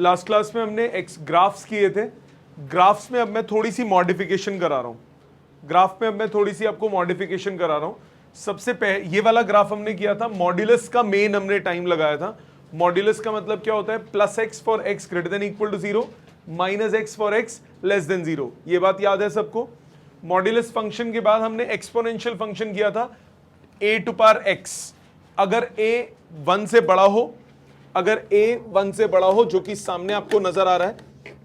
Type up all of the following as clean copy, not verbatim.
Last class में हमने x graphs किए थे, ग्राफ्स में अब मैं थोड़ी सी मॉडिफिकेशन करा रहा हूं, ग्राफ में अब मैं थोड़ी सी आपको मॉडिफिकेशन करा रहा हूं। सबसे पहले ये वाला ग्राफ हमने किया था, मॉड्यूलस का मेन हमने टाइम लगाया था। मॉड्यूलस का मतलब क्या होता है, plus x for x greater than equal to 0 minus x for x less than 0। ये बात याद है सबको। मॉड्यूलस फंक्शन के बाद हमने एक्सपोनेंशियल फंक्शन किया था a टू पावर x। अगर a 1 से बड़ा हो, अगर a 1 से बड़ा हो, जो कि सामने आपको नजर आ रहा है,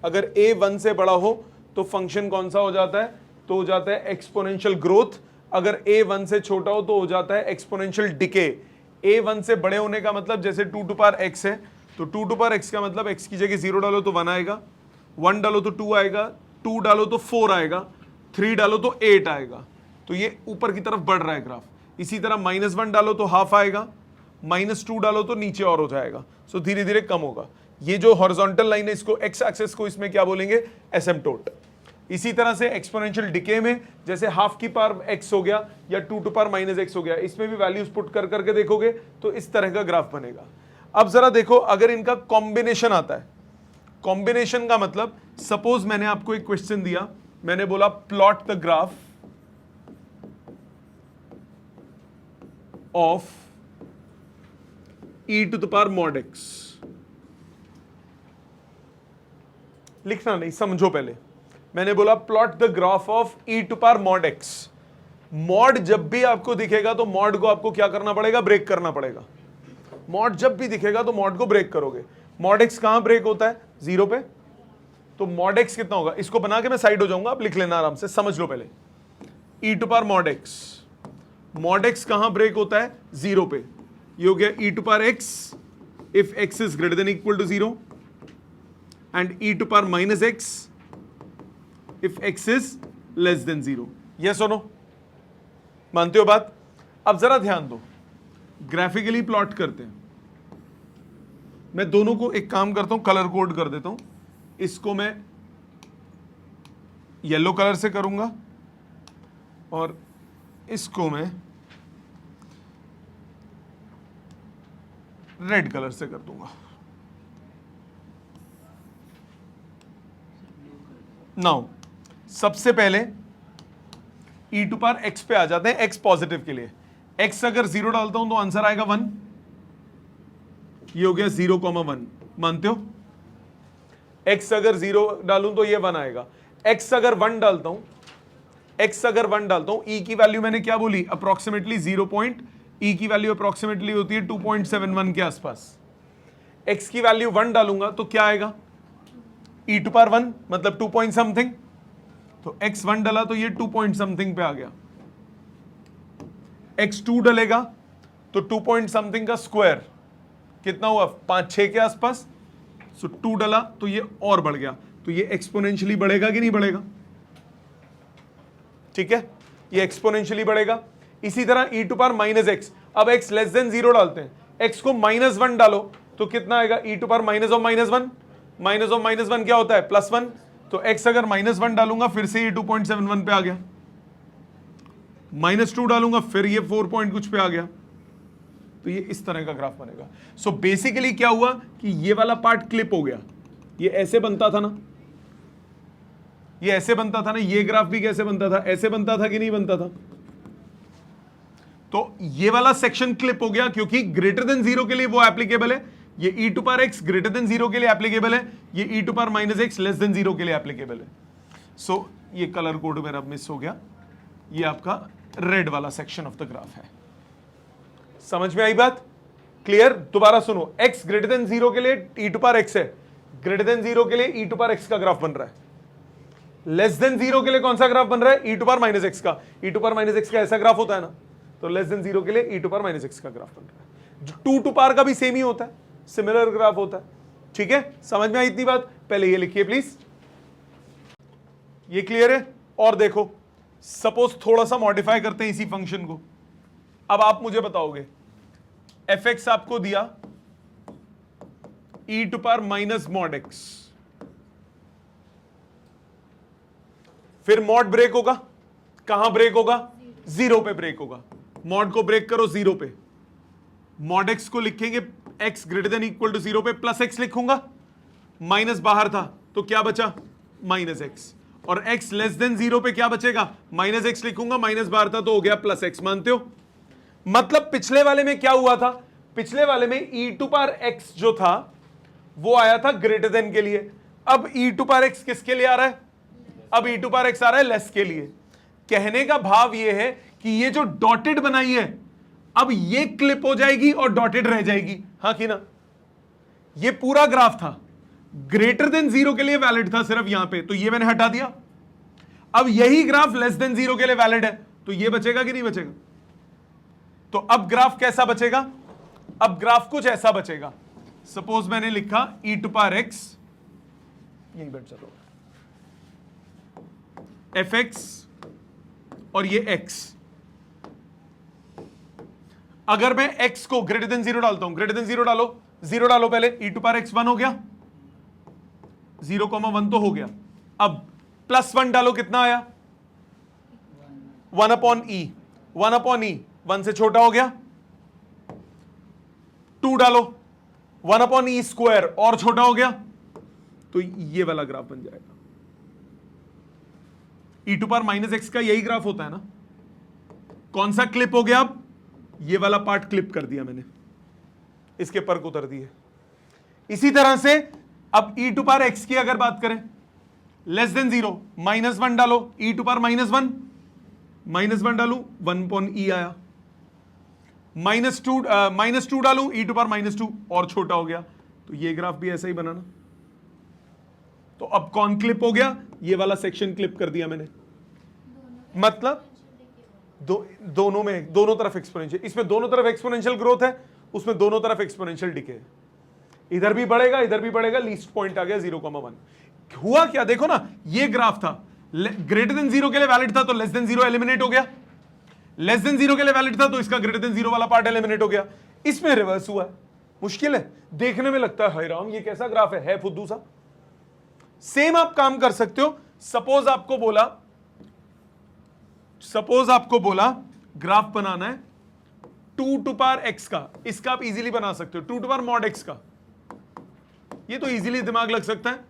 अगर a 1 से बड़ा हो तो फंक्शन कौन सा हो जाता है, तो हो जाता है एक्सपोनेंशियल ग्रोथ। अगर a 1 से छोटा हो तो हो जाता है एक्सपोनेंशियल डिके। a 1 से बड़े होने का मतलब जैसे 2 टू पावर x है, तो 2 टू पावर x का मतलब x की जगह 0 डालो तो 1 आएगा, 1 डालो तो 2 आएगा, 2 डालो तो 4 आएगा, 3 डालो तो 8 आएगा। तो ये ऊपर की तरफ बढ़ रहा है ग्राफ। इसी तरह -1 डालो तो हाफ आएगा, -2 डालो तो नीचे और हो जाएगा। सो धीरे धीरे कम होगा। ये जो हॉरिजॉन्टल लाइन है, इसको एक्स एक्सिस को इसमें क्या बोलेंगे, एसिम्पटोट। इसी तरह से एक्सपोनेंशियल डिके में जैसे हाफ की पावर x हो गया या 2 टू पावर -x हो गया, इसमें भी वैल्यूज पुट कर करके देखोगे तो इस तरह का ग्राफ बनेगा। अब जरा देखो, अगर इनका कॉम्बिनेशन आता है, कॉम्बिनेशन का मतलब सपोज मैंने आपको एक क्वेश्चन दिया, मैंने बोला plot the graph of e to the power mod x। लिखना नहीं, समझो पहले। मैंने बोला plot the graph of e to power mod x। Mod जब भी आपको दिखेगा तो मॉड को आपको क्या करना पड़ेगा, ब्रेक करना पड़ेगा। मॉड जब भी दिखेगा तो मॉड को ब्रेक करोगे। मॉड x कहां ब्रेक होता है, 0 पे। तो मॉड x कितना होगा, इसको बना के मैं साइड हो जाऊंगा, आप लिख लेना आराम से, समझ लो पहले। e to power mod x, mod x कहां ब्रेक होता है, 0 पे। ये हो गया e to power x if x is greater than equal to 0 and e to power minus x if x is less than 0। yes or no? मानते हो बात? अब जरा ध्यान दो, ग्राफिकली प्लॉट करते हैं। मैं दोनों को एक काम करता हूं, कलर कोड कर देता हूं। इसको मैं येलो कलर से करूंगा और इसको मैं रेड कलर से कर दूंगा। नाउ सबसे पहले e टू पावर x पे आ जाते हैं, x पॉजिटिव के लिए। x अगर 0 डालता हूं तो आंसर आएगा 1। ये हो गया 0,1। मानते हो? x अगर 0 डालूं तो ये 1 आएगा। x अगर 1 डालता हूं, x अगर 1 डालता हूं, e की वैल्यू मैंने क्या बोली, अप्रोक्सीमेटली 0 पॉइंट, e की वैल्यू अप्रोक्सीमेटली होती है 2.71 के आसपास। x की वैल्यू 1 डालूंगा तो क्या आएगा, e टू पावर 1 मतलब 2 पॉइंट समथिंग। तो x 1 डाला तो ये 2 पॉइंट समथिंग पे आ गया। x 2 डलेगा तो 2 पॉइंट समथिंग का स्क्वायर कितना हुआ, 5-6 के आसपास। सो 2 डला तो ये और बढ़ गया। तो ये एक्सपोनेंशियली बढ़ेगा कि नहीं बढ़ेगा, ठीक है, ये एक्सपोनेंशियली बढ़ेगा। इसी तरह e to power minus x, अब x लेस देन 0 डालते हैं, x को -1 डालो तो कितना आएगा, e to power minus of -1, minus of -1 क्या होता है, +1। तो x अगर -1 डालूंगा फिर से ये 2.71 पे आ गया, -2 डालूंगा फिर ये 4 पॉइंट कुछ पे आ गया। तो ये इस तरह का ग्राफ बनेगा। सो बेसिकली क्या हुआ कि ये वाला पार्ट क्लिप हो गया। ये ऐसे बनता था ना, ये ऐसे बनता था ना, ये ग्राफ भी कैसे बनता था, ऐसे बनता था कि नहीं बनता था। तो ये वाला सेक्शन क्लिप हो गया क्योंकि ग्रेटर देन 0 के लिए वो एप्लीकेबल है। ये e to power x greater than 0 के लिए एप्लीकेबल है, ये e to power minus x less than 0 के लिए एप्लीकेबल है। सो ये कलर कोड मेरा मिस हो गया। ये आपका रेड वाला सेक्शन ऑफ द ग्राफ है। समझ में आई बात, क्लियर? दोबारा सुनो, x ग्रेटर देन 0 के लिए e टू पावर x है, ग्रेटर देन 0 के लिए e टू पावर x का ग्राफ बन रहा है। लेस देन 0 के लिए कौन सा ग्राफ बन रहा है, e to power minus x का। e to power minus x का ऐसा ग्राफ होता है ना, तो लेस देन 0 के लिए e to power minus x का ग्राफ बन रहा है। जो 2 टू पावर का भी सेम ही होता है, सिमिलर ग्राफ होता है। ठीक है, समझ में आई इतनी बात? पहले ये लिखिए प्लीज, ये क्लियर है? और देखो, सपोज थोड़ा सा मॉडिफाई करते हैं इसी फंक्शन को। अब आप मुझे बताओगे, fx आपको दिया e to power minus mod x, फिर मॉड ब्रेक होगा, कहां ब्रेक होगा, 0 पे ब्रेक होगा। मॉड को ब्रेक करो 0 पे, मॉड x को लिखेंगे x greater than equal to 0 पे, प्लस x लिखूंगा माइनस बाहर था तो क्या बचा, माइनस एक्स, और x लेस देन 0 पे क्या बचेगा, माइनस एक्स लिखूंगा, माइनस बाहर था तो हो गया प्लस एक्स। मानते हो? मतलब पिछले वाले में क्या हुआ था, पिछले वाले में e टू पावर x जो था वो आया था ग्रेटर देन के लिए, अब e टू पावर x किसके लिए आ रहा है, अब e टू पावर x आ रहा है लेस के लिए। कहने का भाव ये है कि ये जो डॉटेड बनाई है अब ये क्लिप हो जाएगी और डॉटेड रह जाएगी, हाँ कि ना? ये पूरा ग्राफ था ग्रेटर देन 0 के लिए वैलिड था सिर्फ यहां पे, तो ये मैंने हटा दिया। अब यही ग्राफ लेस देन 0 के लिए वैलिड है, तो ये बचेगा कि नहीं बचेगा? तो अब ग्राफ कैसा बचेगा, अब ग्राफ कुछ ऐसा बचेगा। सपोज मैंने लिखा e टू पावर x, यही बैठ चलो, fx और ये x। अगर मैं x को ग्रेटर देन 0 डालता हूं, ग्रेटर देन 0 डालो, 0 डालो पहले, e टू पावर x 1 हो गया, 0,1 तो हो गया। अब प्लस 1 डालो, कितना आया, 1 अपॉन ई, 1 अपॉन ई 1 से छोटा हो गया। 2 डालो, 1 अपॉन ई स्क्वायर और छोटा हो गया, तो ये वाला ग्राफ बन जाएगा। e to power minus x का यही ग्राफ होता है ना। कौन सा क्लिप हो गया, अब ये वाला पार्ट क्लिप कर दिया मैंने, इसके पर उतर दिए। इसी तरह से अब e टू पावर x की अगर बात करें, लेस देन 0, -1 डालो, e टू पावर -1, -1 डालू 1 अपॉन ई आया, -2 डालू e टू पावर -2 और छोटा हो गया, तो ये ग्राफ भी ऐसा ही बनाना। तो अब कौन क्लिप हो गया, ये वाला सेक्शन क्लिप कर दिया मैंने। मतलब दोनों में, दोनों तरफ एक्सपोनेंशियल, इसमें दोनों तरफ एक्सपोनेंशियल ग्रोथ है, उसमें दोनों तरफ एक्सपोनेंशियल डिके है। इधर भी बढ़ेगा, इधर भी बढ़ेगा, लीस्ट पॉइंट आ गया 0,1। हुआ क्या, देखो ना, ये ग्राफ था ग्रेटर देन 0 के लिए वैलिड था तो लेस देन 0 एलिमिनेट हो गया, लेस देन 0 के लिए वैलिड था तो इसका ग्रेटर देन 0 वाला पार्ट एलिमिनेट हो गया। इसमें रिवर्स हुआ है। मुश्किल है, देखने में लगता है हाय राम ये कैसा ग्राफ है फुद्दू सा। सेम आप काम कर सकते हो। सपोज आपको बोला ग्राफ बनाना है 2 टू पावर x का, इसका आप इजीली बना सकते हो 2 टू पावर मॉड x का, ये तो इजीली दिमाग लग सकता है।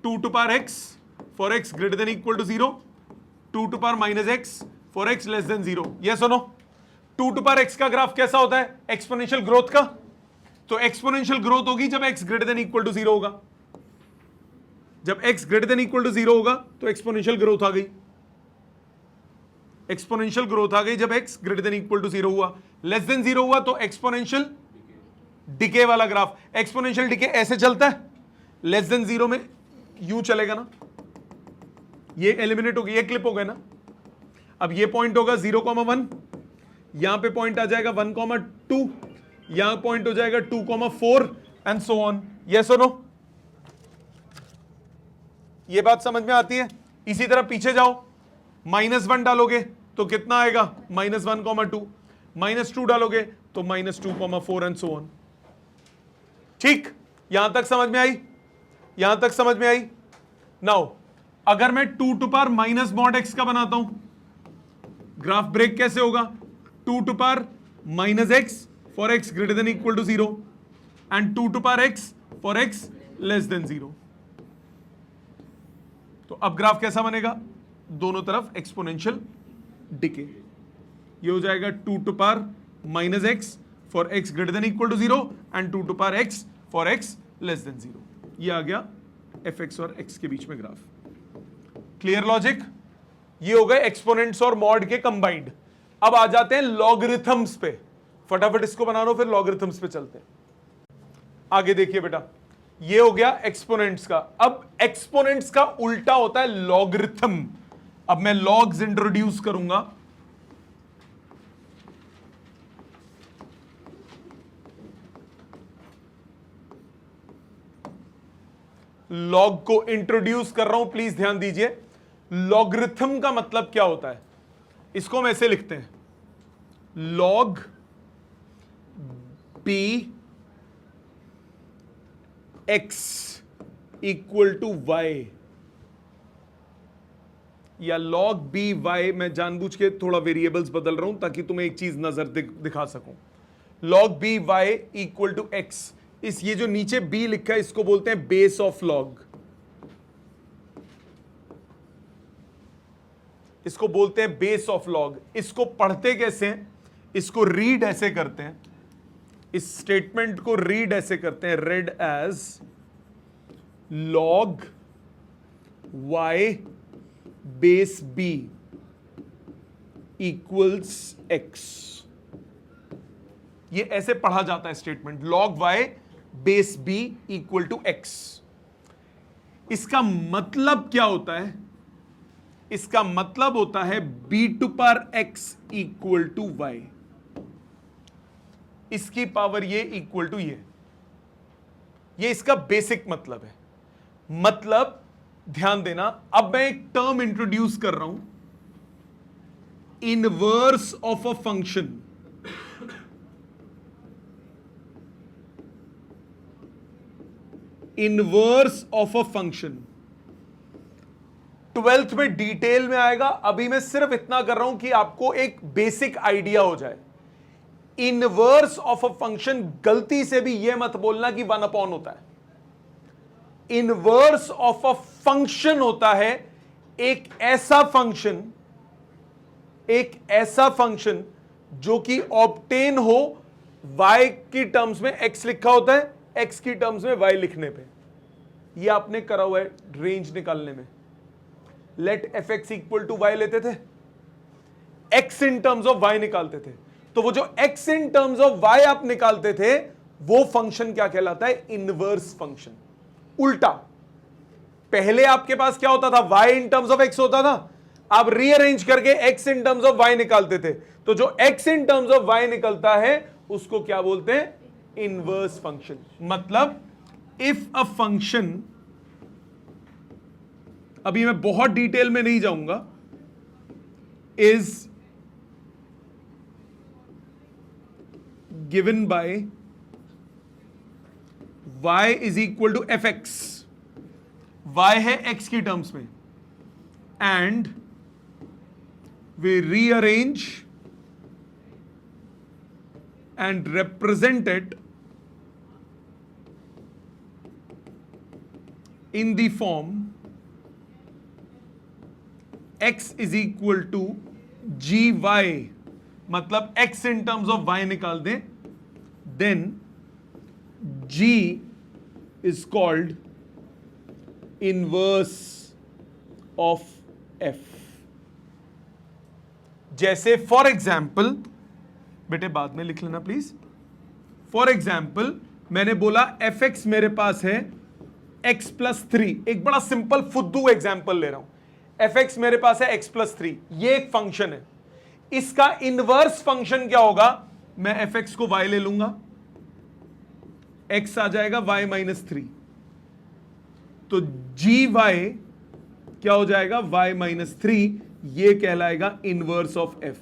2 to power x for x greater than equal to 0, 2 to power minus x for x less than 0। ये सुनो, 2 टू पावर x का ग्राफ कैसा होता है, एक्सपोनेंशियल ग्रोथ का। तो एक्सपोनेंशियल ग्रोथ होगी जब x greater than equal to 0 होगा। जब x greater than equal to 0 होगा तो एक्सपोनेंशियल ग्रोथ आ गई, एक्सपोनेंशियल ग्रोथ आ गई जब x greater than equal to 0 हुआ। लेस देन 0 हुआ तो एक्सपोनेंशियल डिके वाला ग्राफ। एक्सपोनेंशियल डिके ऐसे चलता है, लेस देन 0 में यू चलेगा ना, ये एलिमिनेट हो गया, ये क्लिप हो गया ना। अब ये पॉइंट होगा 0,1, यहां पे पॉइंट आ जाएगा 1,2, यहां पॉइंट हो जाएगा 2,4 एंड सो ऑन। यस और नो, ये बात समझ में आती है। इसी तरह पीछे जाओ, -1 डालोगे तो कितना आएगा, -1,2, -2 डालोगे तो -2,4 एंड सो ऑन। ठीक, यहां तक समझ में आई, यहां तक समझ में आई। नाउ अगर मैं 2 to power minus mod x का बनाता हूं, ग्राफ ब्रेक कैसे होगा, 2 to power minus x for x greater than equal to 0 and 2 to power x for x less than 0। तो अब ग्राफ कैसा बनेगा, दोनों तरफ एक्सपोनेंशियल डिके। ये हो जाएगा 2 to power minus x for x greater than equal to 0 and 2 to power x for x less than 0। ये आ गया fx और x के बीच में ग्राफ। Clear logic? ये हो गए एक्सपोनेंट्स और मॉड के कंबाइंड। अब आ जाते हैं लॉगरिथम्स पे। फटाफट इसको बना लो, फिर लॉगरिथम्स पे चलते हैं। आगे देखिए बेटा, ये हो गया एक्सपोनेंट्स का। अब एक्सपोनेंट्स का उल्टा होता है लॉगरिथम। अब मैं लॉग्स इंट्रोड्यूस करूंगा। लॉग को इंट्रोड्यूस कर रहा हूं, प्लीज ध्यान दीजिए। लॉगरिथम का मतलब क्या होता है, इसको हम ऐसे लिखते हैं, log b x equal to y, या लॉग बी वाई। मैं जानबूझ के थोड़ा वेरिएबल्स बदल रहा हूं ताकि तुम्हें एक चीज नजर दिखा सकूं। Log b y equal to x, इस ये जो नीचे b लिखा है इसको बोलते हैं बेस ऑफ लॉग, इसको बोलते हैं बेस ऑफ लॉग। इसको पढ़ते कैसे हैं? इसको रीड ऐसे करते हैं, इस स्टेटमेंट को रीड ऐसे करते हैं, read as log y base b equals x। ये ऐसे पढ़ा जाता है statement, log y base b equal to x। इसका मतलब क्या होता है? इसका मतलब होता है b to power x equal to y, इसकी पावर ये इक्वल टू ये इसका बेसिक मतलब है। मतलब ध्यान देना, अब मैं एक टर्म इंट्रोड्यूस कर रहा हूं, inverse of a function. Inverse of a function 12th में डिटेल में आएगा, अभी मैं सिर्फ इतना कर रहा हूं कि आपको एक बेसिक आइडिया हो जाए। इनवर्स ऑफ अ फंक्शन, गलती से भी यह मत बोलना कि 1 अपॉन होता है। इनवर्स ऑफ अ फंक्शन होता है एक ऐसा फंक्शन जो कि ऑब्टेन हो y की टर्म्स में, x लिखा होता है, x की टर्म्स में y लिखने पे। ये आपने करा हुआ है रेंज निकालने में। Let fx equal to y लेते थे, x in terms of y निकालते थे, तो वो जो x in terms of y आप निकालते थे वो फंक्शन क्या कहलाता है? Inverse function. उल्टा, पहले आपके पास क्या होता था? y in terms of x होता था, आप रीअरेंज करके x in terms of y निकालते थे, तो जो x in terms of y निकलता है उसको क्या बोलते हैं? Inverse function. मतलब इफ अ फंक्शन, अभी मैं बहुत डिटेल में नहीं जाऊंगा, is given by y is equal to fx, y है x की टर्म्स में, and we rearrange and represent it in the form x is equal to gy, मतलब x in terms of y निकाल दें, then g is called inverse of f। जैसे for example, बेटे बाद में लिख लेना प्लीज। फॉर एग्जाम्पल मैंने बोला fx मेरे पास है x प्लस 3, एक बड़ा सिंपल फुद्दू एग्जाम्पल ले रहा हूं। fx मेरे पास है x प्लस 3, ये एक फंक्शन है। इसका इनवर्स फंक्शन क्या होगा? मैं fx को y ले लूंगा, x आ जाएगा y माइनस 3, तो gy क्या हो जाएगा? y माइनस 3, ये कहलाएगा इनवर्स ऑफ f।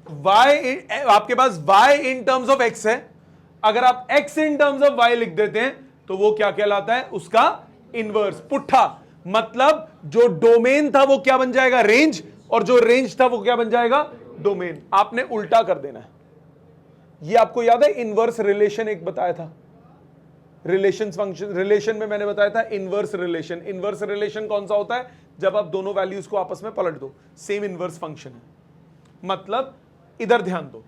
y आपके पास y in terms of x है, अगर आप x in terms of y लिख देते हैं तो वो क्या कहलाता है? उसका इनवर्स। पुट्ठा, मतलब जो डोमेन था वो क्या बन जाएगा? रेंज, और जो रेंज था वो क्या बन जाएगा? डोमेन। आपने उल्टा कर देना है। ये आपको याद है इनवर्स रिलेशन एक बताया था, रिलेशन फंक्शन, रिलेशन में मैंने बताया था इनवर्स रिलेशन। इनवर्स रिलेशन कौन सा होता है? जब आप दोनों वैल्यूज को आपस में पलट दो, सेम इनवर्स फंक्शन है। मतलब इधर ध्यान दो,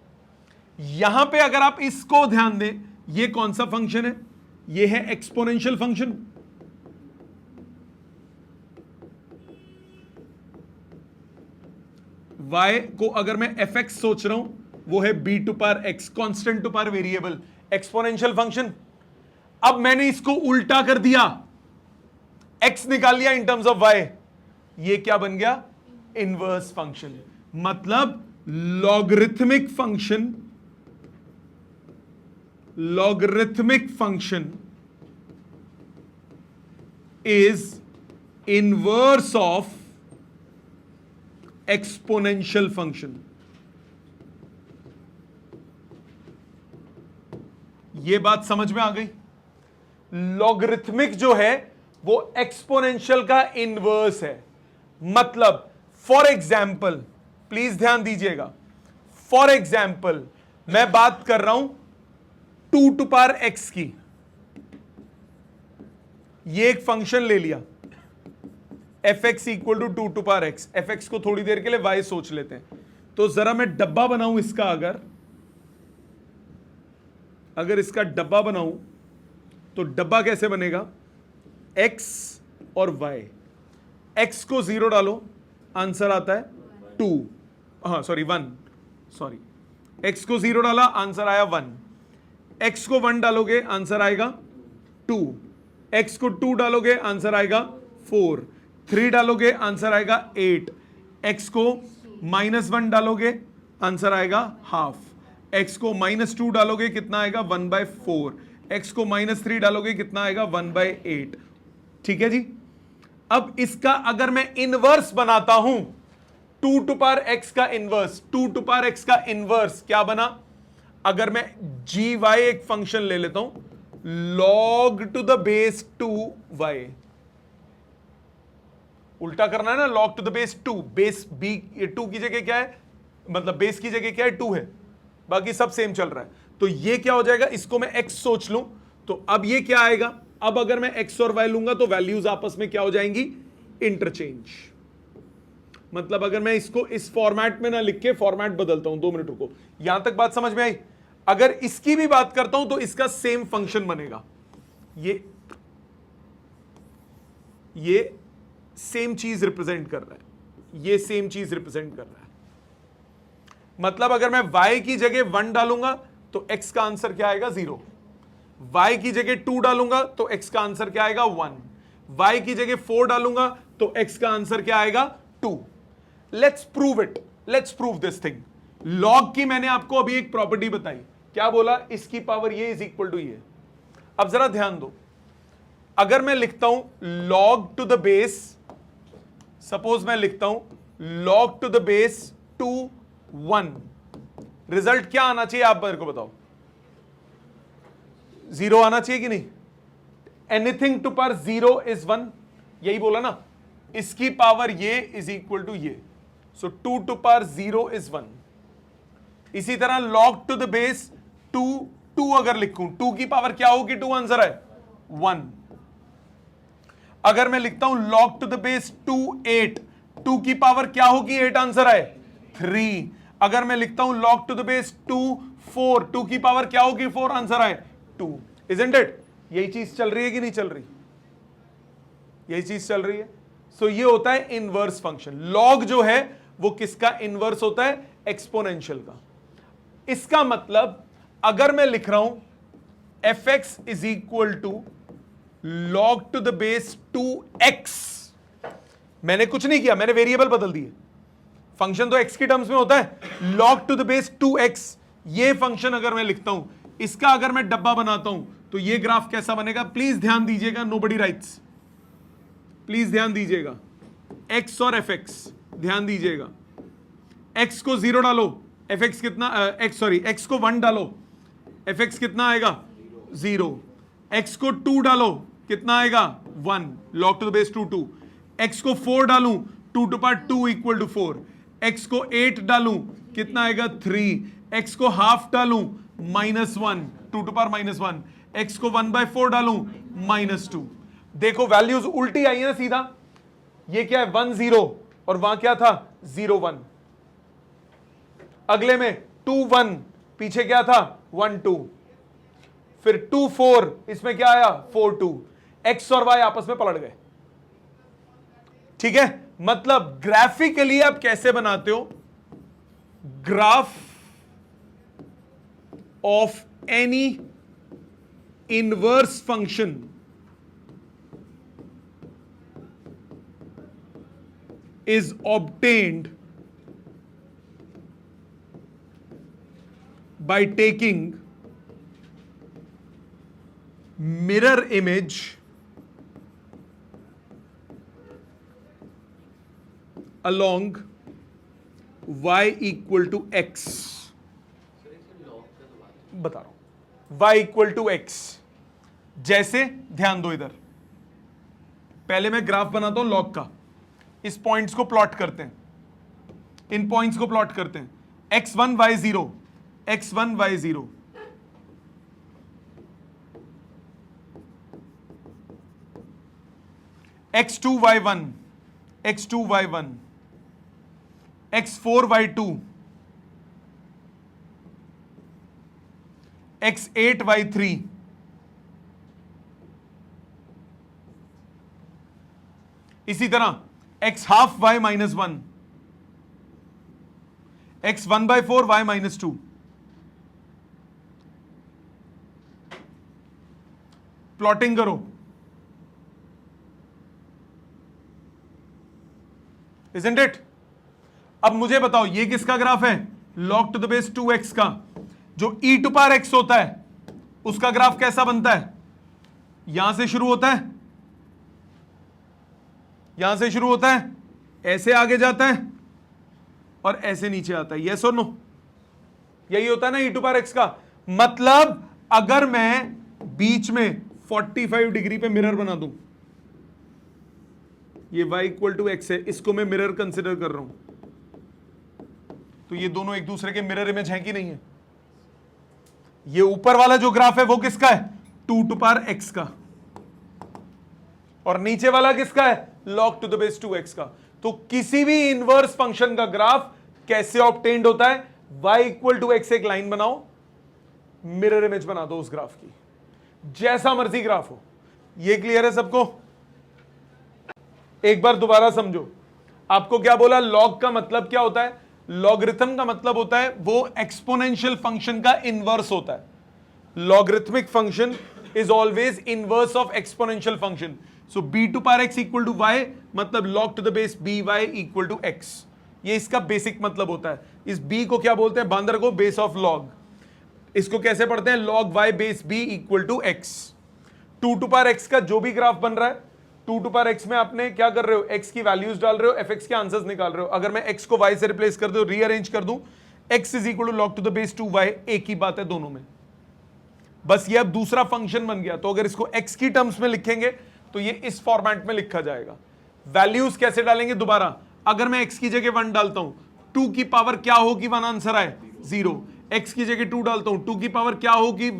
यहां पे अगर आप इसको ध्यान दें, ये कौन सा फंक्शन है? ये है एक्सपोनेंशियल फंक्शन। y को अगर मैं fx सोच रहा हूं, वो है b to power x, constant to power variable, exponential function. अब मैंने इसको उल्टा कर दिया, x निकाल लिया इन टर्म्स ऑफ y, ये क्या बन गया? Inverse function. मतलब logarithmic function, logarithmic function is inverse of exponential function। ये बात समझ में आ गई? लॉगरिथमिक जो है वो एक्सपोनेंशियल का इनवर्स है। मतलब फॉर एग्जाम्पल, प्लीज ध्यान दीजिएगा, फॉर एग्जाम्पल मैं बात कर रहा हूं 2 टू पावर x की, ये एक फंक्शन ले लिया f x equal to 2 to power x, f x को थोड़ी देर के लिए y सोच लेते हैं। तो जरा मैं डब्बा बनाऊं इसका, अगर इसका डब्बा बनाऊं तो डब्बा कैसे बनेगा, x और y, x को 0 डालो आंसर आता है 2, हाँ सॉरी 1, सॉरी x को 0 डाला आंसर आया 1, x को 1 डालोगे आंसर आएगा 2, x को 2 डालोगे आंसर आएगा 4, 3 डालोगे आंसर आएगा 8, x को -1 डालोगे आंसर आएगा हाफ, x को -2 डालोगे कितना आएगा 1/4, x को -3 डालोगे कितना आएगा 1/8। ठीक है जी। अब इसका अगर मैं इनवर्स बनाता हूं 2 टू पावर x का इनवर्स, 2 टू पावर x का इनवर्स क्या बना, अगर मैं gy एक फंक्शन ले लेता हूं log to the base 2y, उल्टा करना है ना, log to the base 2, base b 2 की जगह क्या है, मतलब बेस की जगह क्या है 2 है, बाकी सब सेम चल रहा है। तो ये क्या हो जाएगा, इसको मैं x सोच लूं तो अब ये क्या आएगा, अब अगर मैं x और y लूंगा तो वैल्यूज आपस में क्या हो जाएंगी, इंटरचेंज। मतलब अगर मैं इसको इस फॉर्मेट में ना लिख के फॉर्मेट बदलता हूं, 2 मिनट रुको, यहां तक बात समझ में आई। अगर इसकी भी बात करता हूं तो इसका सेम फंक्शन बनेगा, ये सेम चीज रिप्रेजेंट कर रहा है, ये सेम चीज रिप्रेजेंट कर रहा है। मतलब अगर मैं y की जगह 1 डालूंगा तो x का आंसर क्या आएगा 0, y की जगह 2 डालूंगा तो x का आंसर क्या आएगा 1, y की जगह 4 डालूंगा तो x का आंसर क्या आएगा 2। Let's prove it, let's prove this thing. Log की मैंने आपको अभी एक प्रॉपर्टी बताई, क्या बोला, इसकी पावर ये इज इक्वल टू ये। अब जरा ध्यान दो, अगर मैं लिखता हूं log to the base, suppose मैं लिखता हूं log to the base 2 1, result क्या आना चाहिए आप मेरे को बताओ, 0 आना चाहिए कि नहीं, एनीथिंग टू पावर 0 इज 1, यही बोला ना, इसकी पावर ये इज इक्वल टू ये, सो 2 टू पावर 0 इज 1। इसी तरह log टू द बेस 2 अगर लिखूं, 2 की पावर क्या होगी, 2 आंसर है 1। अगर मैं लिखता हूं log टू द बेस 2 8, 2 की पावर क्या होगी, 8 आंसर है 3। अगर मैं लिखता हूं log टू द बेस 2 4, 2 की पावर क्या होगी, 4 आंसर है 2। Isn't it? यही चीज चल रही है कि नहीं चल रही, यही चीज चल रही है। सो ये होता है इनवर्स फंक्शन। लॉग जो है वो किसका इनवर्स होता है, एक्सपोनेंशियल का। इसका मतलब अगर मैं लिख रहा हूं f x is equal to log to the base 2x, मैंने कुछ नहीं किया, मैंने वेरिएबल बदल दिए, फंक्शन तो x की टर्म्स में होता है। log to the base 2x ये फंक्शन अगर मैं लिखता हूं, इसका अगर मैं डब्बा बनाता हूं तो ये ग्राफ कैसा बनेगा, प्लीज ध्यान दीजिएगा, नोबडी राइट्स, प्लीज ध्यान दीजिएगा, x और fx ध्यान दीजिएगा। x को 0 डालो, fx कितना, x को 1 डालो, fx कितना आएगा 0, x को 2 डालो कितना आएगा 1, log to the base 2 2, x को 4 डालूं 2 to power 2 equal to 4, x को 8 डालूं कितना आएगा 3, x को हाफ डालूं -1 2 टू पावर -1, x को 1/4 डालूं -2। देखो वैल्यूज उल्टी आई है ना सीधा, ये क्या है 1 0 और वहां क्या था 0 1, अगले में 2 1, पीछे क्या था 1 2, फिर 2 4, इसमें क्या आया 4 2, x और y आपस में पलट गए। ठीक है, मतलब ग्राफिकली आप कैसे बनाते हो, graph of any inverse function is obtained by taking mirror image along y equal to x, बता रहा हूं, y equal to x। जैसे ध्यान दो, इधर पहले मैं ग्राफ बनाता हूं लॉग का, इस पॉइंट्स को प्लॉट करते हैं, इन पॉइंट्स को प्लॉट करते हैं, x1 y0, x1 y0, x2 y1, x2 y1, x4 y2, x8 y3, इसी तरह x half y minus 1, x 1/4 y minus 2, plotting करो। Isn't it? अब मुझे बताओ ये किसका ग्राफ है? log to the base 2x का। जो e टू पावर x होता है उसका ग्राफ कैसा बनता है? यहां से शुरू होता है, यहां से शुरू होता है, ऐसे आगे जाता है और ऐसे नीचे आता है। यस और नो? यही होता है ना e टू पावर x का। मतलब अगर मैं बीच में 45 डिग्री पे मिरर बना दूं, ये y इक्वल टू x है, इसको मैं मिरर कंसिडर कर रहा हूं, तो ये दोनों एक दूसरे के मिरर इमेज है कि नहीं है? ये ऊपर वाला जो ग्राफ है वो किसका है? 2 टू पावर x का। और नीचे वाला किसका है? log to the base 2x का। तो किसी भी इनवर्स फंक्शन का ग्राफ कैसे ऑब्टेन्ड होता है? y इक्वल टू x एक लाइन बनाओ, मिरर इमेज बना दो उस ग्राफ की, जैसा मर्जी ग्राफ हो। ये क्लियर है सबको? एक बार दोबारा समझो। आपको क्या बोला? लॉग का मतलब क्या होता है? लॉगरिथम का मतलब होता है वो एक्सपोनेंशियल फंक्शन का इनवर्स होता है। Logarithmic function is always inverse of exponential function. So b to power x equal to y, मतलब log to the base by equal to x। ये इसका बेसिक मतलब होता है। इस b को क्या बोलते हैं? बांदर को बेस ऑफ log। इसको कैसे पढ़ते हैं? log y base b equal to x। 2 to power x का जो भी ग्राफ बन रहा है, 2 टू पावर x में आपने क्या कर रहे हो? x की वैल्यूज डाल रहे हो, fx के आंसर्स निकाल रहे हो। अगर मैं x को y से रिप्लेस कर दूं, रीअरेंज कर दूं, x is equal to log to the base 2y, एक ही बात है दोनों में। बस ये अब दूसरा फंक्शन बन गया। तो अगर इसको x की टर्म्स में लिखेंगे तो ये इस फॉर्मेट में लिखा जाएगा। वैल्यूज कैसे डालेंगे? दोबारा, अगर मैं x की जगह 1 डालता हूं, 2 की पावर क्या होगी? 1 आंसर आए 0। x की जगह 2 डालता हूं, 2 की पावर क्या होगी?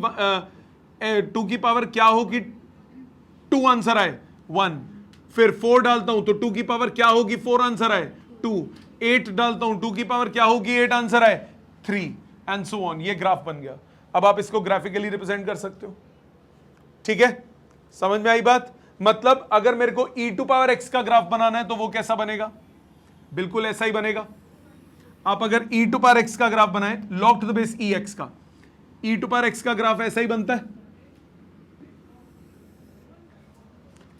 2 की पावर क्या होगी? 2 आंसर आए 1। फिर 4 डालता हूं तो 2 की पावर क्या होगी? 4 आंसर आए 2। 8 डालता हूं, 2 की पावर क्या होगी? 8 आंसर आए 3, एंड सो ऑन। ये ग्राफ बन गया। अब आप इसको ग्राफिकली रिप्रेजेंट कर सकते हो। ठीक है, समझ में आई बात? मतलब अगर मेरे को e टू पावर x का ग्राफ बनाना है तो वो कैसा बनेगा? बिल्कुल ऐसा ही बनेगा। आप अगर e टू पावर x का ग्राफ बनाए, log to the base ex का, e टू पावर x का ग्राफ ऐसा ही बनता है।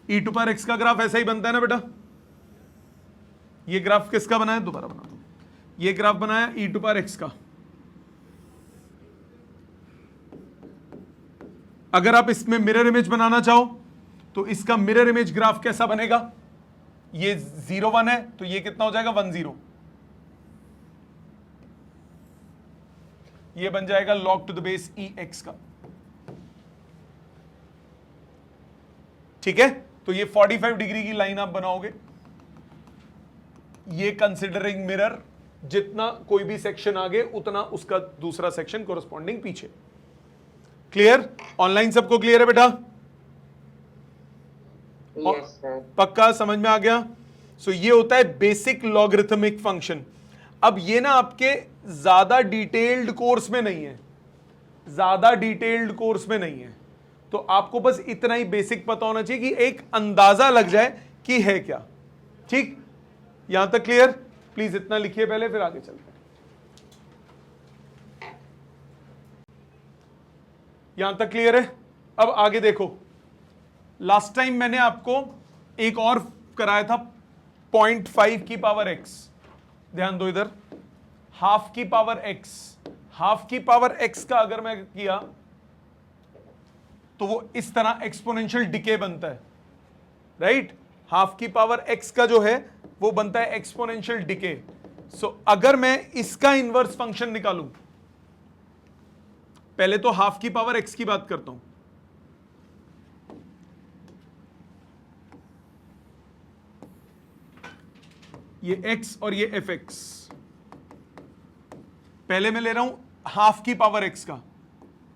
e टू पावर x का ग्राफ ऐसा ही बनता है ना बेटा? ये ग्राफ किसका बना है? दोबारा बना दो। ये ग्राफ बनाया e टू पावर x का। अगर आप इसमें मिरर इमेज बनाना चाहो तो इसका मिरर इमेज ग्राफ कैसा बनेगा? ये 0 1 है तो ये कितना हो जाएगा? 1 0। ये बन जाएगा log to the base ex का। ठीक है, तो ये 45 डिग्री की लाइन आप बनाओगे। ये कंसिडरिंग मिरर, जितना कोई भी सेक्शन आगे उतना उसका दूसरा सेक्शन कोरस्पॉन्डिंग पीछे। क्लियर? ऑनलाइन सबको क्लियर है बेटा? Yes sir. पक्का समझ में आ गया? सो ये होता है बेसिक लॉगरिथमिक फंक्शन। अब ये ना आपके ज्यादा डिटेल्ड कोर्स में नहीं है, ज्यादा डिटेल्ड कोर्स में नहीं है, तो आपको बस इतना ही बेसिक पता होना चाहिए कि एक अंदाजा लग जाए कि है क्या। ठीक, यहां तक क्लियर? प्लीज इतना लिखिए पहले, फिर आगे चलते हैं। यहां तक क्लियर है? अब आगे देखो। लास्ट टाइम मैंने आपको एक और कराया था 0.5 की पावर x। ध्यान दो इधर, हाफ की पावर x। हाफ की पावर x का अगर मैं किया तो वो इस तरह एक्सपोनेंशियल डिके बनता है, राइट? हाफ की पावर x का जो है वो बनता है एक्सपोनेंशियल डिके। सो अगर मैं इसका इनवर्स फंक्शन निकालूं, पहले तो हाफ की पावर x की बात करता हूं। ये x और ये fx, पहले मैं ले रहा हूं हाफ की पावर एक्स का,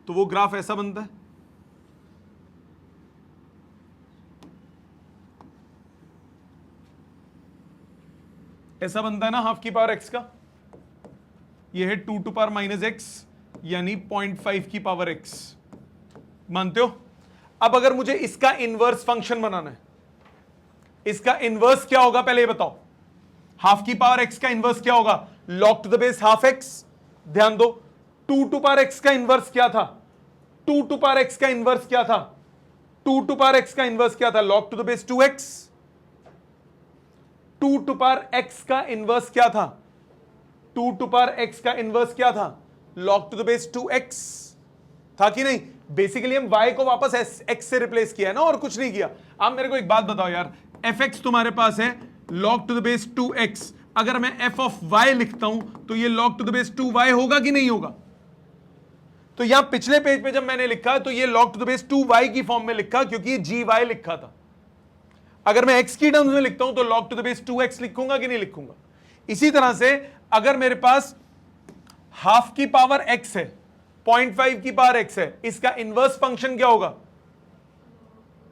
तो वो ग्राफ ऐसा बनता है। ऐसा बनता है ना हाफ की पावर एक्स का। ये है 2 टू पावर माइनस एक्स, यानी 0.5 की पावर एक्स। मानते हो? अब अगर मुझे इसका इनवर्स फंक्शन बनाना है, इसका इनवर्स क्या होगा पहले ये बताओ। हाफ की पावर एक्स का इनवर्स क्या होगा? log to the base half x. ध्यान दो, 2 टू पावर एक्स का इनवर्स क्या था? 2 टू पावर एक्स का इनवर्स क्या था? 2 टू पावर एक्स का इनवर्स क्या था? log to the base 2x। 2 to power x का इनवर्स क्या था? 2 टू पावर एक्स का इनवर्स क्या था? log to the base 2x था कि नहीं? बेसिकली हम y को वापस x से रिप्लेस किया है ना, और कुछ नहीं किया। आप मेरे को एक बात बताओ यार, fx तुम्हारे पास है log to the base 2x, अगर मैं f ऑफ y लिखता हूं तो ये log to the base 2y होगा कि नहीं होगा? तो यहां पिछले पेज पे जब मैंने लिखा तो ये log to the base 2y की फॉर्म में लिखा, क्योंकि ये gy लिखा था। अगर मैं x की टर्म्स में लिखता हूं तो log to the base 2x लिखूंगा कि नहीं लिखूंगा? इसी तरह से अगर मेरे पास हाफ की पावर x है, 0.5 की पावर x है, इसका इनवर्स फंक्शन क्या होगा?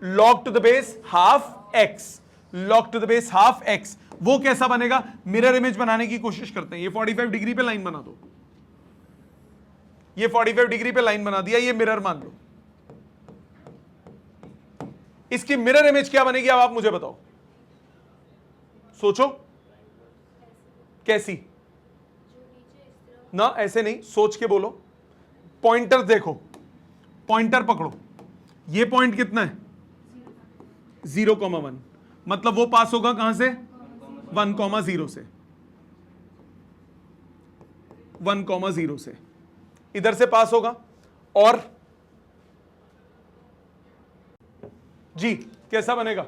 log to the base half x। log to the base half x, वो कैसा बनेगा? मिरर इमेज बनाने की कोशिश करते हैं। ये 45 डिग्री पे लाइन बना दो, ये 45 डिग्री पे लाइन बना दिया, ये मिरर मान लो। इसकी मिरर इमेज क्या बनेगी? अब आप मुझे बताओ, सोचो कैसी ना, ऐसे नहीं, सोच के बोलो। पॉइंटर देखो, पॉइंटर पकड़ो, ये पॉइंट कितना है? 0,1, मतलब वो पास होगा कहां से? 1,0 से, 1,0 से इधर से पास होगा। और जी कैसा बनेगा?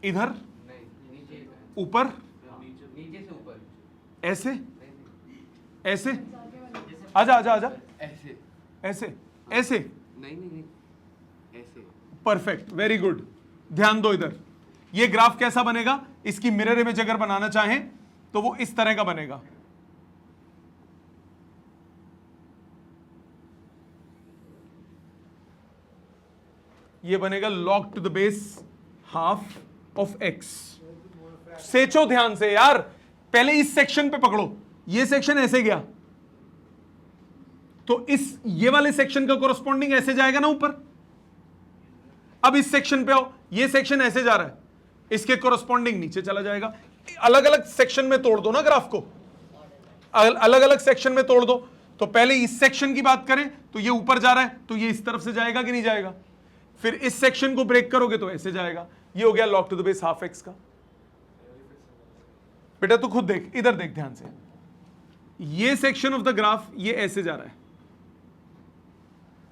इधर ऊपर, नीचे से ऊपर, ऐसे ऐसे, आजा आजा आजा, ऐसे ऐसे ऐसे, नहीं नहीं नहीं, ऐसे। Perfect, very good. ध्यान दो इधर, ये ग्राफ कैसा बनेगा? इसकी मिरर इमेज अगर बनाना चाहें तो वो इस तरह का बनेगा। ये बनेगा log to the base half of x। सेचो ध्यान से यार, पहले इस सेक्शन पे पकड़ो, ये सेक्शन ऐसे गया तो इस ये वाले सेक्शन का कोरस्पॉन्डिंग ऐसे जाएगा ना ऊपर। अब इस सेक्शन पे आओ, ये सेक्शन ऐसे जा रहा है, इसके कोरस्पॉन्डिंग नीचे चला जाएगा। अलग अलग सेक्शन में तोड़ दो ना ग्राफ को, अलग अलग सेक्शन में तोड़ दो। तो पहले इस सेक्शन की बात करें तो ये ऊपर जा रहा है, तो ये इस तरफ से जाएगा कि नहीं जाएगा? फिर इस सेक्शन को ब्रेक करोगे तो ऐसे जाएगा। ये हो गया log to the base half x का। बेटा तू खुद देख, इधर देख ध्यान से, ये सेक्शन ऑफ द ग्राफ ये ऐसे जा रहा है।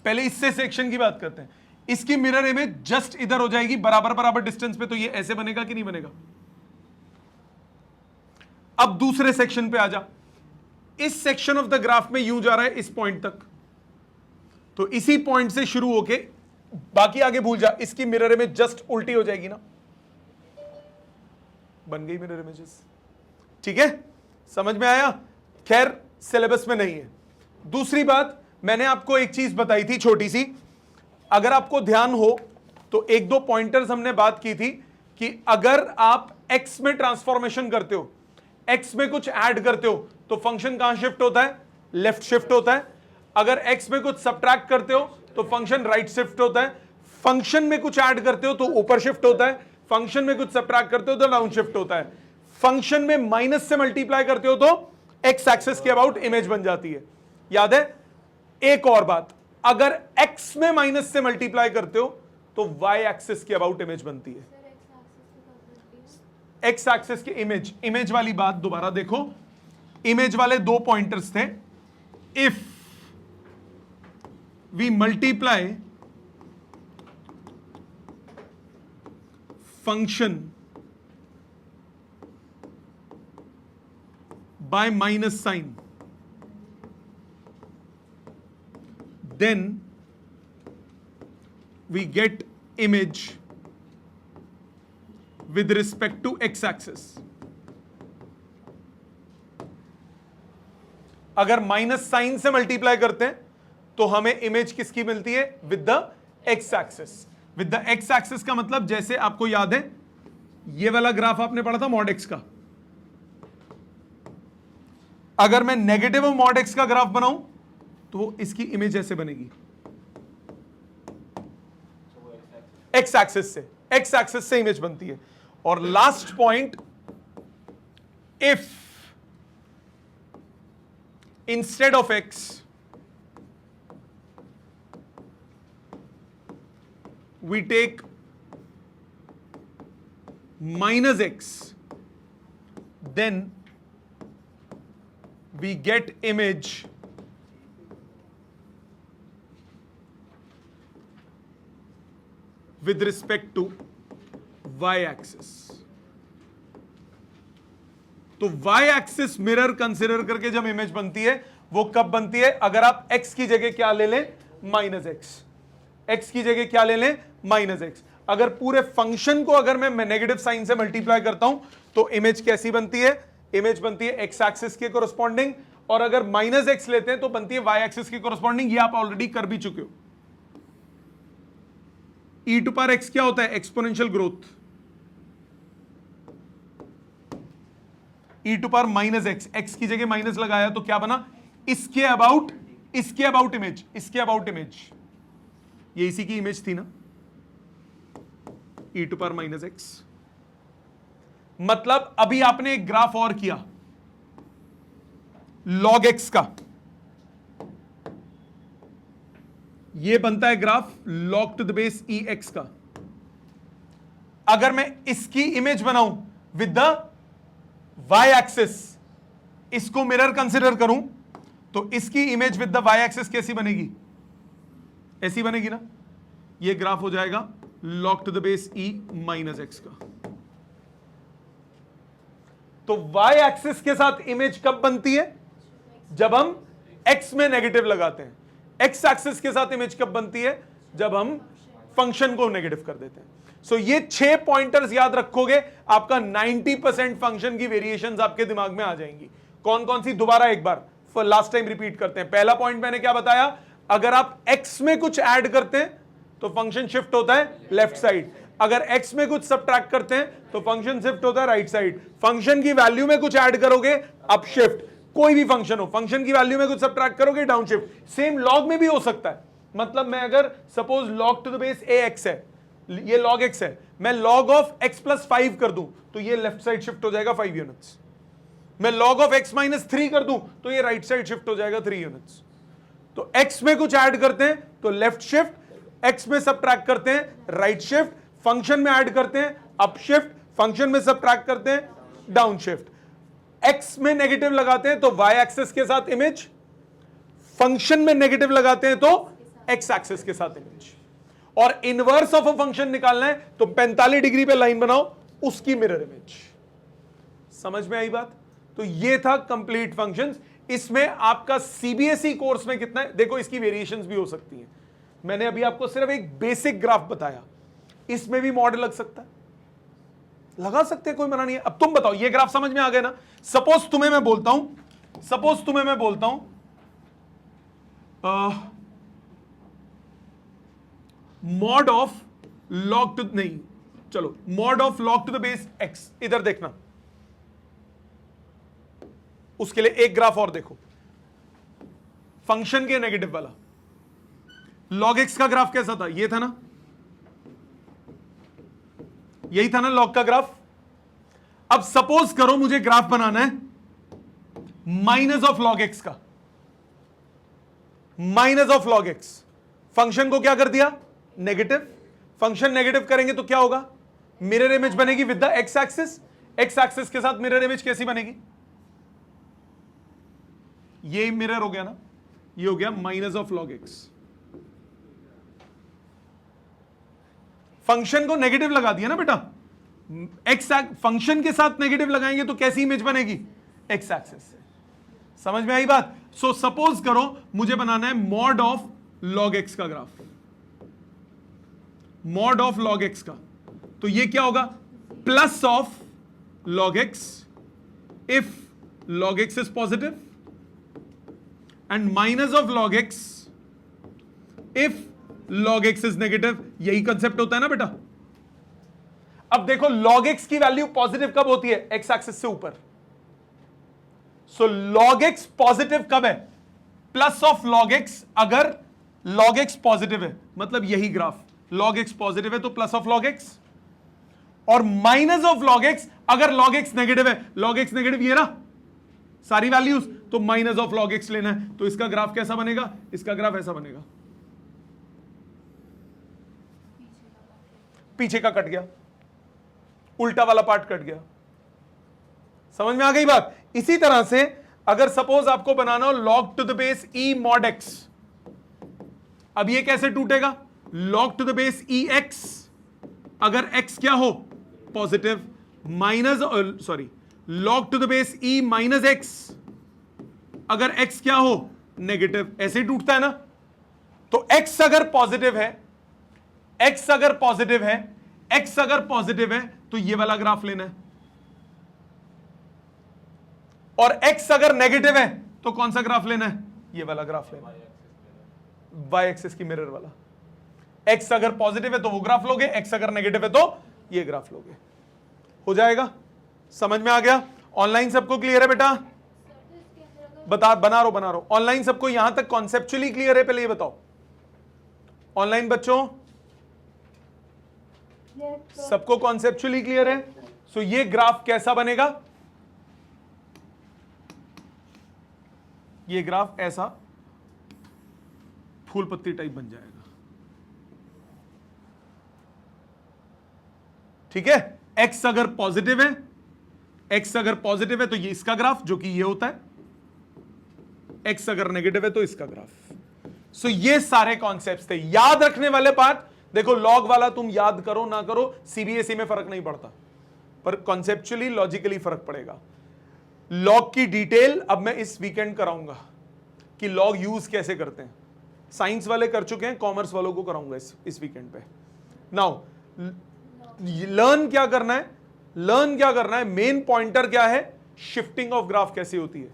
पहले इससे सेक्शन की बात करते हैं, इसकी मिरर इमेज जस्ट इधर हो जाएगी, बराबर बराबर डिस्टेंस पे, तो ये ऐसे बनेगा कि नहीं बनेगा? अब दूसरे सेक्शन पे आ जा, इस सेक्शन ऑफ द ग्राफ में यूं जा रहा है इस पॉइंट तक, तो इसी पॉइंट से शुरू होके बाकी आगे भूल जा, इसकी मिरर इमेज जस्ट उल्टी हो जाएगी ना, बन गई मिरर इमेजेस। ठीक है, समझ में आया? खैर सिलेबस में नहीं है। दूसरी बात, मैंने आपको एक चीज बताई थी छोटी सी, अगर आपको ध्यान हो तो एक दो पॉइंटर्स हमने बात की थी कि अगर आप x में ट्रांसफॉर्मेशन करते हो, x में कुछ ऐड करते हो तो फंक्शन कहां शिफ्ट होता है? लेफ्ट शिफ्ट होता है। अगर x में कुछ सब्ट्रैक्ट करते हो तो फंक्शन राइट शिफ्ट होता है। फंक्शन में कुछ ऐड करते हो तो ऊपर शिफ्ट होता है, फंक्शन में कुछ सब्ट्रैक्ट करते हो तो डाउन शिफ्ट होता है। फंक्शन में माइनस से मल्टीप्लाई करते हो तो x एक्सिस के अबाउट इमेज बन जाती है। याद है? एक और बात, अगर x में माइनस से मल्टीप्लाई करते हो तो y एक्सिस के अबाउट इमेज बनती है। x एक्सिस की इमेज, इमेज वाली बात दोबारा देखो, इमेज वाले दो पॉइंटर्स थे। If we multiply function by minus sign, then we get image with respect to x axis. अगर माइनस साइन से मल्टीप्लाई करते हैं तो हमें इमेज किसकी मिलती है? With the x axis. With the x axis का मतलब जैसे आपको याद है ये वाला ग्राफ आपने पढ़ा था मॉड एक्स का, अगर मैं नेगेटिव ऑफ मॉड एक्स का ग्राफ बनाऊं तो इसकी इमेज ऐसे बनेगी एक्स एक्सिस से, एक्स एक्सिस से इमेज बनती है। और last point, if instead of x we take minus x, then we get image with respect to y axis। तो y एक्सिस मिरर कंसिडर करके जब इमेज बनती है वो कब बनती है? अगर आप x की जगह क्या ले लें? Minus x. x की जगह क्या ले लें? Minus x. अगर पूरे फंक्शन को अगर मैं नेगेटिव साइन से मल्टीप्लाई करता हूं तो इमेज कैसी बनती है? इमेज बनती है एक्स एक्सिस के कोरस्पॉन्डिंग, और अगर माइनस एक्स लेते हैं तो बनती है वाई एक्सिस के कोरस्पॉन्डिंग। ये आप ऑलरेडी कर भी चुके हो। e टू पावर एक्स क्या होता है? Exponential growth. e to power minus x, x की जगह माइनस लगाया तो क्या बना? इसके अबाउट इमेज, इसके अबाउट इमेज। ये इसी की इमेज थी ना, e to power minus x. मतलब अभी आपने एक ग्राफ और किया log x का, ये बनता है graph log to the base e x का। अगर मैं इसकी इमेज बनाऊं विद द y एक्सिस, इसको मिरर कंसिडर करूं तो इसकी image with the y axis कैसी बनेगी? ऐसी बनेगी ना। ये ग्राफ हो जाएगा log to the base e minus x का। तो y एक्सिस के साथ इमेज कब बनती है? जब हम x में नेगेटिव लगाते हैं। x एक्सिस के साथ इमेज कब बनती है? जब हम फंक्शन को नेगेटिव कर देते हैं। सो ये 6 पॉइंटर्स याद रखोगे, आपका 90% फंक्शन की वेरिएशंस आपके दिमाग में आ जाएंगी। कौन कौन सी? दोबारा एक बार लास्ट टाइम रिपीट करते हैं। पहला पॉइंट मैंने क्या बताया? अगर आप x में कुछ ऐड करते हैं तो फंक्शन शिफ्ट होता है लेफ्ट साइड, अगर x में कुछ सब्ट्रैक्ट करते हैं तो फंक्शन शिफ्ट होता है राइट साइड। फंक्शन की वैल्यू में कुछ ऐड करोगे अप शिफ्ट, कोई भी फंक्शन हो, फंक्शन की वैल्यू में कुछ सब्ट्रैक्ट करोगे डाउन शिफ्ट। सेम लॉग में भी हो सकता है। मतलब मैं अगर suppose log to the base ax है, ये log x है, मैं log ऑफ x प्लस 5 कर दूं तो ये लेफ्ट साइड शिफ्ट हो जाएगा 5 यूनिट्स। मैं log ऑफ x माइनस 3 कर दूं तो ये राइट साइड शिफ्ट हो जाएगा 3 यूनिट्स। तो x में कुछ ऐड करते हैं तो लेफ्ट शिफ्ट, x में सब्ट्रैक्ट करते हैं राइट शिफ्ट, फंक्शन में ऐड करते हैं अप शिफ्ट, फंक्शन में सब्ट्रैक्ट करते हैं डाउन शिफ्ट। x में नेगेटिव लगाते हैं तो y एक्सिस के साथ इमेज, फंक्शन में नेगेटिव लगाते हैं तो x एक्सिस के साथ इमेज। और इनवर्स ऑफ अ फंक्शन निकालना है तो 45 डिग्री पे लाइन बनाओ, उसकी मिरर इमेज। समझ में आई बात? तो ये था कंप्लीट फंक्शंस। इसमें आपका सीबीएसई कोर्स में कितना है देखो, इसकी वेरिएशंस भी हो सकती हैं। मैंने अभी आपको सिर्फ एक बेसिक ग्राफ बताया, इसमें भी मॉडल लग सकता है, लगा सकते हैं, कोई मना नहीं है। अब तुम बताओ, ये ग्राफ समझ में आ गया ना? सपोज तुम्हें मैं बोलता हूं मॉड ऑफ log टू, नहीं चलो, mod of log to the base x, इधर देखना। उसके लिए एक ग्राफ और देखो, फंक्शन के नेगेटिव वाला। log x का ग्राफ कैसा था? ये था ना, यही था ना log का ग्राफ। अब सपोज करो मुझे ग्राफ बनाना है माइनस ऑफ log x का, minus of log x। Function को क्या कर दिया? नेगेटिव। फंक्शन नेगेटिव करेंगे तो क्या होगा? मिरर इमेज बनेगी with the x axis. x axis के साथ मिरर इमेज कैसी बनेगी? ये मिरर हो गया ना, ये हो गया minus of log x। Function को नेगेटिव लगा दिया ना बेटा, x फंक्शन के साथ नेगेटिव लगाएंगे तो कैसी इमेज बनेगी? x एक्सिस से। समझ में आई बात? सो सपोज करो मुझे बनाना है मॉड ऑफ log x का graph, mod of log x का, तो ये क्या होगा? Plus of log x if log x is positive, and minus of log x if log x is negative. यही कंसेप्ट होता है ना बेटा। अब देखो log x की वैल्यू पॉजिटिव कब होती है? x एक्सिस से ऊपर। सो log x पॉजिटिव कब है? प्लस ऑफ log x अगर log x पॉजिटिव है, मतलब यही ग्राफ log x पॉजिटिव है तो प्लस ऑफ log x, और माइनस ऑफ log x अगर log x नेगेटिव है। log x नेगेटिव ये ना सारी वैल्यूज, तो माइनस ऑफ log x लेना है। तो इसका ग्राफ कैसा बनेगा? इसका ग्राफ ऐसा बनेगा, पीछे का कट गया, उल्टा वाला पार्ट कट गया। समझ में आ गई बात? इसी तरह से अगर सपोज आपको बनाना हो log to the base e mod x, अब ये कैसे टूटेगा? log to the base e x अगर x क्या हो? Positive, minus sorry log to the base e minus x अगर x क्या हो? नेगेटिव। ऐसे ही टूटता है ना। तो x अगर पॉजिटिव है, x अगर पॉजिटिव है, x अगर पॉजिटिव है तो ये वाला ग्राफ लेना है, और x अगर नेगेटिव है तो कौन सा ग्राफ लेना है? ये वाला ग्राफ लेना है, y एक्सिस की मिरर वाला। x अगर पॉजिटिव है तो वो ग्राफ लोगे, x अगर नेगेटिव है तो ये ग्राफ लोगे। हो जाएगा? समझ में आ गया? ऑनलाइन सबको क्लियर है बेटा? बना रहा हूं। ऑनलाइन सबको यहां तक कॉन्सेप्चुअली क्लियर है? पहले ये बताओ ऑनलाइन बच्चों, सबको कॉन्सेप्चुअली क्लियर है? सो ये ग्राफ कैसा बनेगा? ये ग्राफ ऐसा फूल पत्ती टाइप बन जाएगा। ठीक है? x अगर पॉजिटिव है, x अगर पॉजिटिव है तो ये इसका ग्राफ, जो कि ये होता है। x अगर नेगेटिव है तो इसका ग्राफ। सो ये सारे कॉन्सेप्ट्स थे। याद रखने वाले पार्ट देखो, लॉग वाला तुम याद करो ना करो, सीबीएसई में फर्क नहीं पड़ता, पर कॉन्सेप्चुअली लॉजिकली फर्क पड़ेगा। लॉग की डिटेल अब मैं इस वीकेंड कराऊंगा कि लॉग यूज कैसे करते हैं। साइंस वाले कर चुके हैं, कॉमर्स वालों को कराऊंगा इस वीकेंड पे। नाउ लर्न क्या करना है? मेन पॉइंटर क्या है? शिफ्टिंग ऑफ ग्राफ कैसे होती है,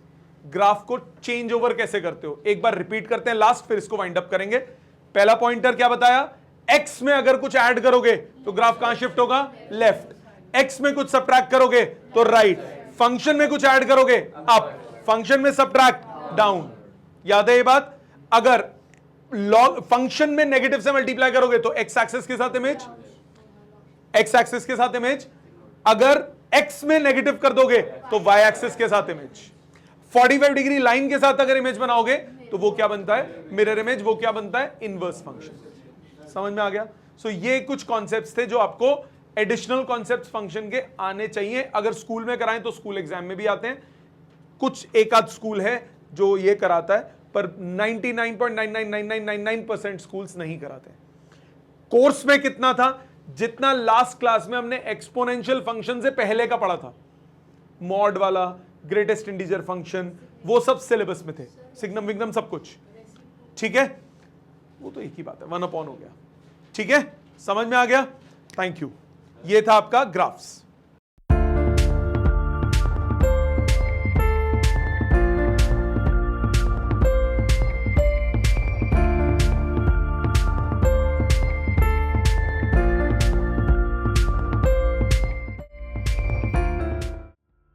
ग्राफ को चेंज ओवर कैसे करते हो। एक बार रिपीट करते हैं लास्ट, फिर इसको वाइंड अप करेंगे। पहला पॉइंटर क्या बताया? x में अगर कुछ ऐड करोगे तो ग्राफ कहां शिफ्ट होगा? लेफ्ट। x में कुछ सब्ट्रैक्ट करोगे तो राइट। फंक्शन में कुछ ऐड करोगे अप, फंक्शन में सब्ट्रैक्ट डाउन। याद है ये बात? अगर लॉग फंक्शन में नेगेटिव से मल्टीप्लाई करोगे तो x एक्सिस के साथ इमेज, x एक्सिस के साथ इमेज। अगर x में नेगेटिव कर दोगे तो y एक्सिस के साथ इमेज। 45 डिग्री लाइन के साथ अगर इमेज बनाओगे तो वो क्या बनता है? Mirror image. वो क्या बनता है? Inverse function. समझ में आ गया? सो ये कुछ कॉन्सेप्ट्स थे जो आपको एडिशनल कॉन्सेप्ट्स फंक्शन के आने चाहिए। अगर स्कूल में कराएं तो स्कूल एग्जाम में भी आते हैं। कुछ एक आध स्कूल है जो ये कराता है, पर 99.999999% स्कूल्स नहीं कराते। कोर्स में कितना था? जितना लास्ट क्लास में हमने एक्सपोनेंशियल फंक्शन से पहले का पढ़ा था, मॉड वाला, ग्रेटेस्ट इंटीजर फंक्शन, वो सब सिलेबस में थे, सिग्नम विग्नम सब कुछ। ठीक है? वो तो एक ही बात है, 1 अपॉन हो गया। ठीक है? समझ में आ गया? Thank you. ये था आपका ग्राफ्स।